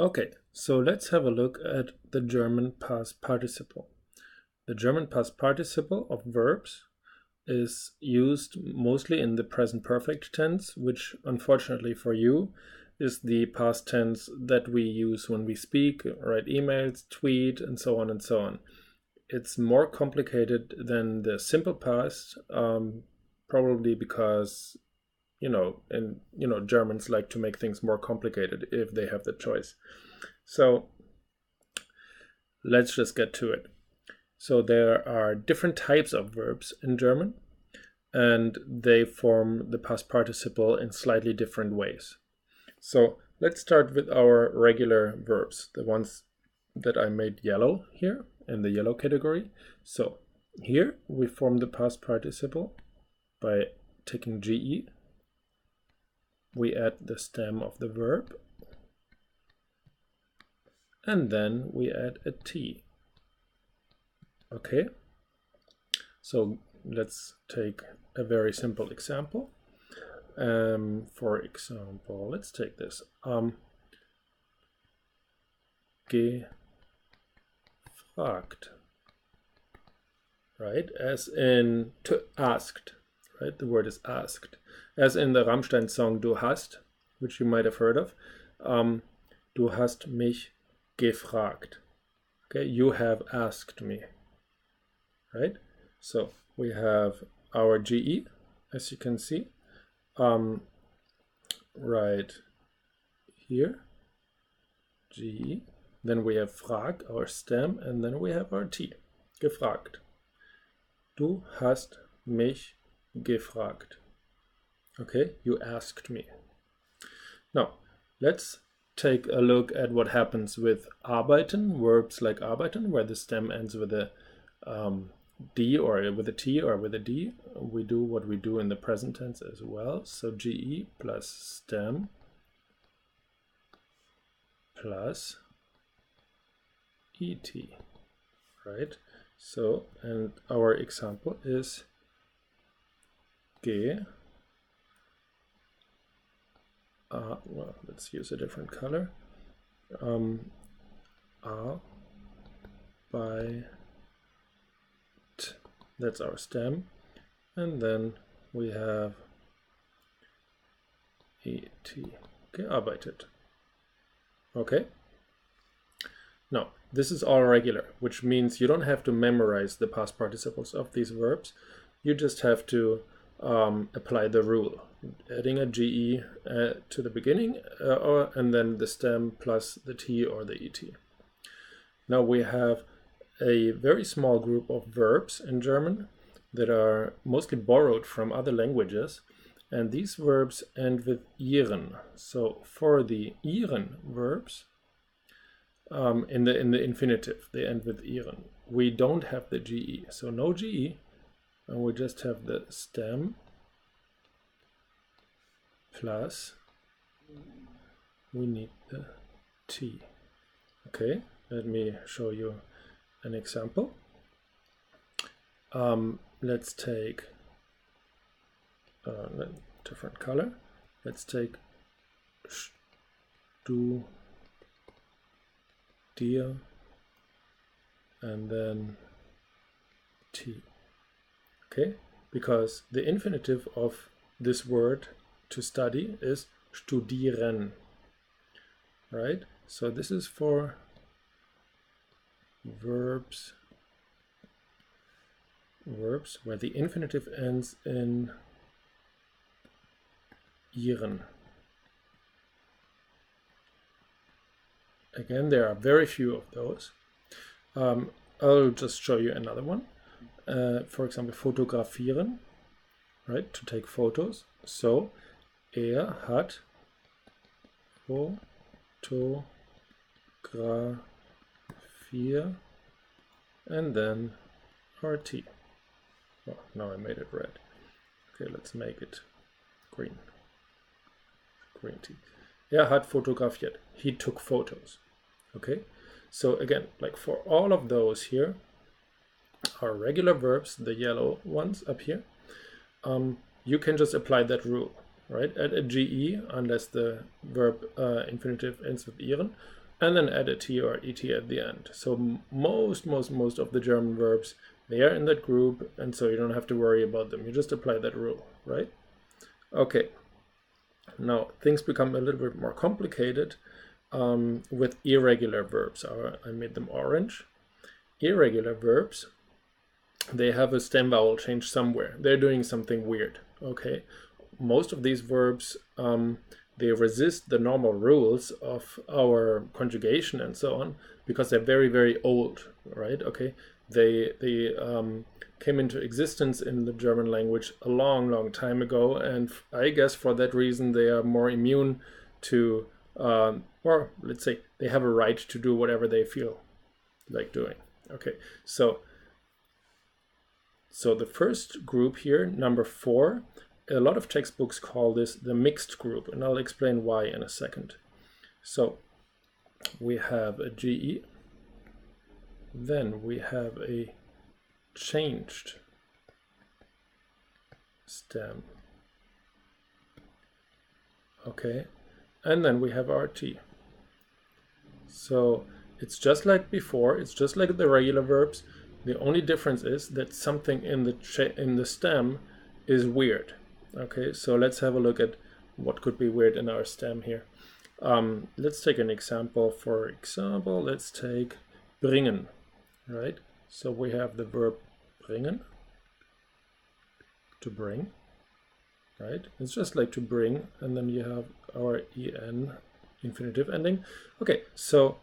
Okay, so let's have a look at the German past participle. The German past participle of verbs is used mostly in the present perfect tense, which unfortunately for you is the past tense that we use when we speak, write emails, tweet, and so on and so on. It's more complicated than the simple past, probably because Germans like to make things more complicated if they have the choice. So let's just get to it. So there are different types of verbs in German, and they form the past participle in slightly different ways. So let's start with our regular verbs, the ones that I made yellow here in the yellow category. So here we form the past participle by taking GE. We add the stem of the verb, and then we add a T. Okay, so let's take a very simple example. For example, let's take this. Gefragt, right? As in to asked, right? The word is asked. As in the Rammstein song Du hast, which you might have heard of. Du hast mich gefragt. Okay, you have asked me, right? So we have our GE, as you can see, right here, GE. Then we have frag, our stem, and then we have our T, gefragt. Du hast mich gefragt. Okay, you asked me. Now, let's take a look at what happens with arbeiten, verbs like arbeiten, where the stem ends with a D or with a T or with a D. We do what we do in the present tense as well. So GE plus stem plus ET, right? So, and our example is G. Well, let's use a different color. By T. That's our stem. And then we have ET. Gearbeitet. Okay. Now, this is all regular, which means you don't have to memorize the past participles of these verbs. You just have to apply the rule, adding a GE to the beginning, and then the stem plus the T or the ET. Now we have a very small group of verbs in German that are mostly borrowed from other languages, and these verbs end with ihren. So for the ihren verbs, in the infinitive, they end with ihren. We don't have the GE, so no GE, and we just have the stem plus we need the T. Okay, let me show you an example. Let's take a different color. Let's take du, dir, and then T. Okay, because the infinitive of this word to study is studieren, right? So this is for verbs where the infinitive ends in ihren. Again, there are very few of those. I'll just show you another one. For example, fotografieren, right? To take photos. So, hat fotografiert, and then RT. Oh, now I made it red. Okay, let's make it green. Green tea. Hat fotografiert. He took photos. Okay, so again, like for all of those here are regular verbs, the yellow ones up here. You can just apply that rule, right? Add a GE unless the verb infinitive ends with ihren, and then add a T or ET at the end. So most of the German verbs, they are in that group, and so you don't have to worry about them. You just apply that rule, right? Okay. Now things become a little bit more complicated with irregular verbs. I made them orange. Irregular verbs, they have a stem vowel change somewhere. They're doing something weird, okay? Most of these verbs, they resist the normal rules of our conjugation and so on because they're very, very old, right? Okay, they came into existence in the German language a long time ago, and I guess for that reason they are more immune to, or let's say they have a right to do whatever they feel like doing. Okay, so the first group here, number 4, a lot of textbooks call this the mixed group, and I'll explain why in a second. So we have a GE, then we have a changed stem, okay, and then we have RT. So it's just like before, it's just like the regular verbs. The only difference is that something in the stem is weird. Okay, so let's have a look at what could be weird in our stem here. Let's take an example. For example, let's take bringen, right? So we have the verb bringen, to bring, right? It's just like to bring, and then you have our en, infinitive ending. Okay, so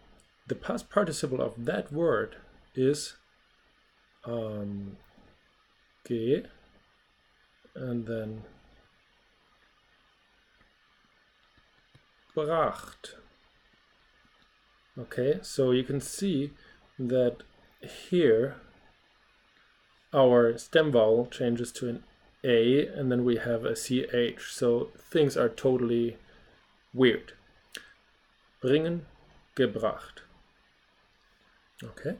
the past participle of that word is G, and then bracht. Okay, so you can see that here our stem vowel changes to an A, and then we have a CH. So things are totally weird. Bringen, gebracht. Okay,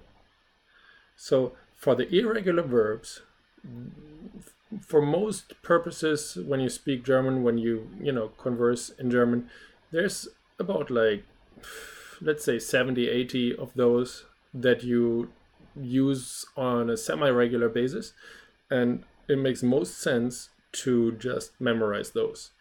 so for the irregular verbs, for most purposes, when you speak German, when you converse in German, there's about like, let's say 70-80 of those that you use on a semi-regular basis, and it makes most sense to just memorize those.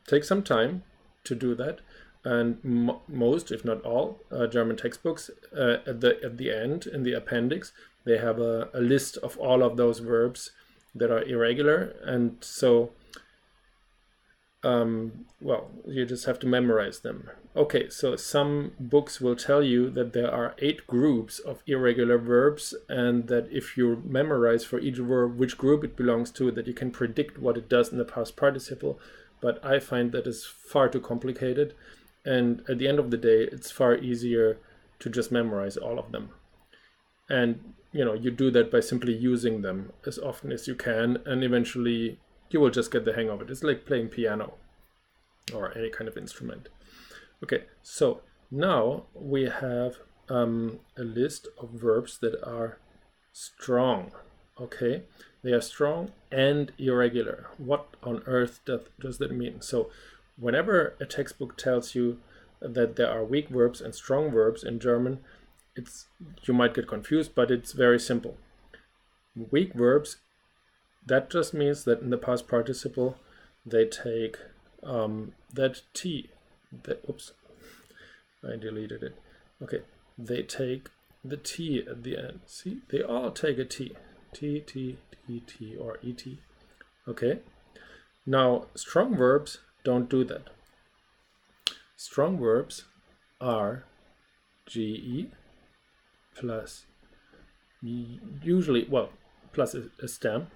Take some time to do that, and most, if not all, German textbooks at the end, in the appendix, they have a list of all of those verbs that are irregular, and so well, you just have to memorize them. Okay, so some books will tell you that there are 8 groups of irregular verbs, and that if you memorize for each verb which group it belongs to, that you can predict what it does in the past participle. But I find that is far too complicated, and at the end of the day, it's far easier to just memorize all of them. And you do that by simply using them as often as you can, and eventually you will just get the hang of it. It's like playing piano or any kind of instrument. Okay, so now we have a list of verbs that are strong. Okay, they are strong and irregular. What on earth does that mean? So whenever a textbook tells you that there are weak verbs and strong verbs in German, you might get confused, but it's very simple. Weak verbs, that just means that in the past participle they take that T, oops, I deleted it. Okay, they take the T at the end. See, they all take a T. T, T, T, T, or ET. Okay, now strong verbs don't do that. Strong verbs are GE plus, usually, well, plus a stem,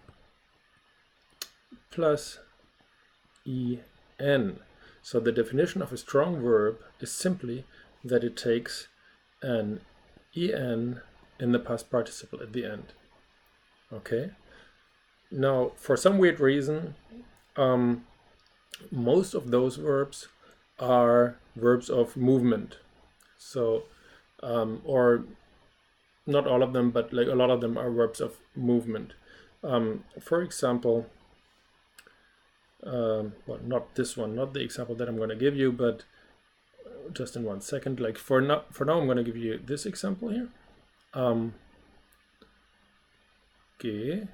plus EN. So the definition of a strong verb is simply that it takes an EN in the past participle at the end. Okay. Now, for some weird reason, most of those verbs are verbs of movement. So, or not all of them, but like a lot of them are verbs of movement. For example, well, not this one, not the example that I'm going to give you, but just in 1 second. Like for now I'm going to give you this example here. G,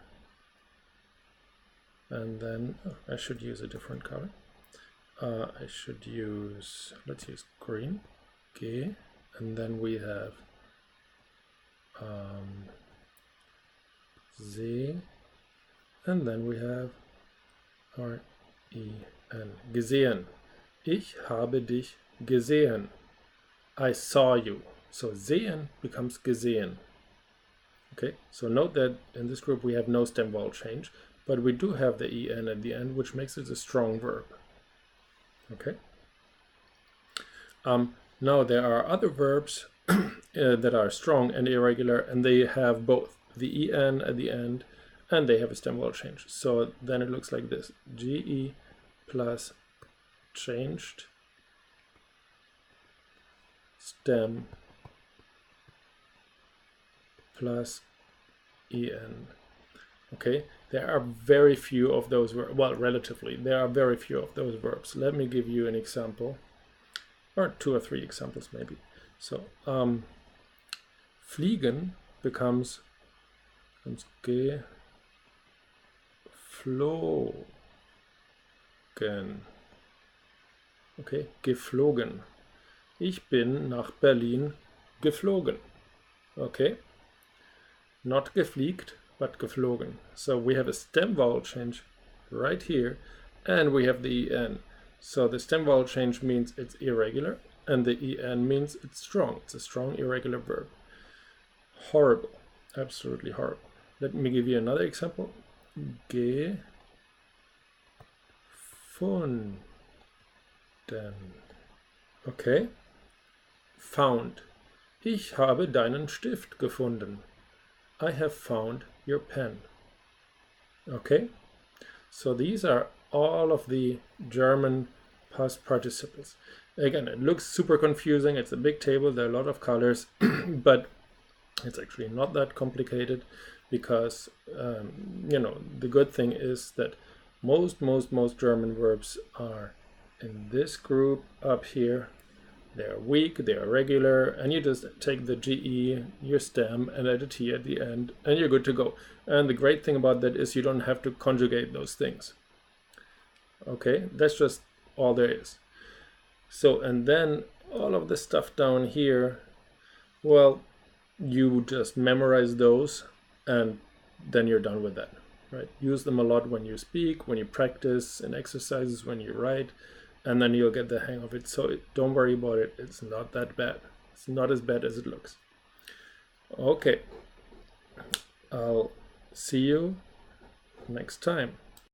and then I should use a different color. let's use green. G, and then we have Z, and then we have R-E-N. Gesehen. Ich habe dich gesehen. I saw you. So sehen becomes gesehen. Okay, so note that in this group we have no stem vowel change, but we do have the en at the end, which makes it a strong verb. Okay. Now there are other verbs that are strong and irregular, and they have both the en at the end and they have a stem vowel change. So then it looks like this: ge plus changed stem plus en. Okay, there are very few of those verbs. Well, relatively, there are very few of those verbs. Let me give you an example, or 2 or 3 examples maybe. So, fliegen becomes geflogen. Okay, geflogen. Ich bin nach Berlin geflogen. Okay, not gefliegt, but geflogen. So we have a stem vowel change right here, and we have the en. So the stem vowel change means it's irregular, and the en means it's strong. It's a strong irregular verb. Horrible, absolutely horrible. Let me give you another example. Gefunden. Okay. Found. Ich habe deinen Stift gefunden. I have found your pen. Okay, so these are all of the German past participles. Again, it looks super confusing. It's a big table. There are a lot of colors, but it's actually not that complicated, because you know, the good thing is that most German verbs are in this group up here. They're weak, they're regular, and you just take the GE, your stem, and add a T at the end, and you're good to go. And the great thing about that is you don't have to conjugate those things. Okay, that's just all there is. So, and then all of the stuff down here, well, you just memorize those, and then you're done with that, right? Use them a lot when you speak, when you practice, in exercises, when you write, and then you'll get the hang of it. So don't worry about it. It's not that bad. It's not as bad as it looks. Okay. I'll see you next time.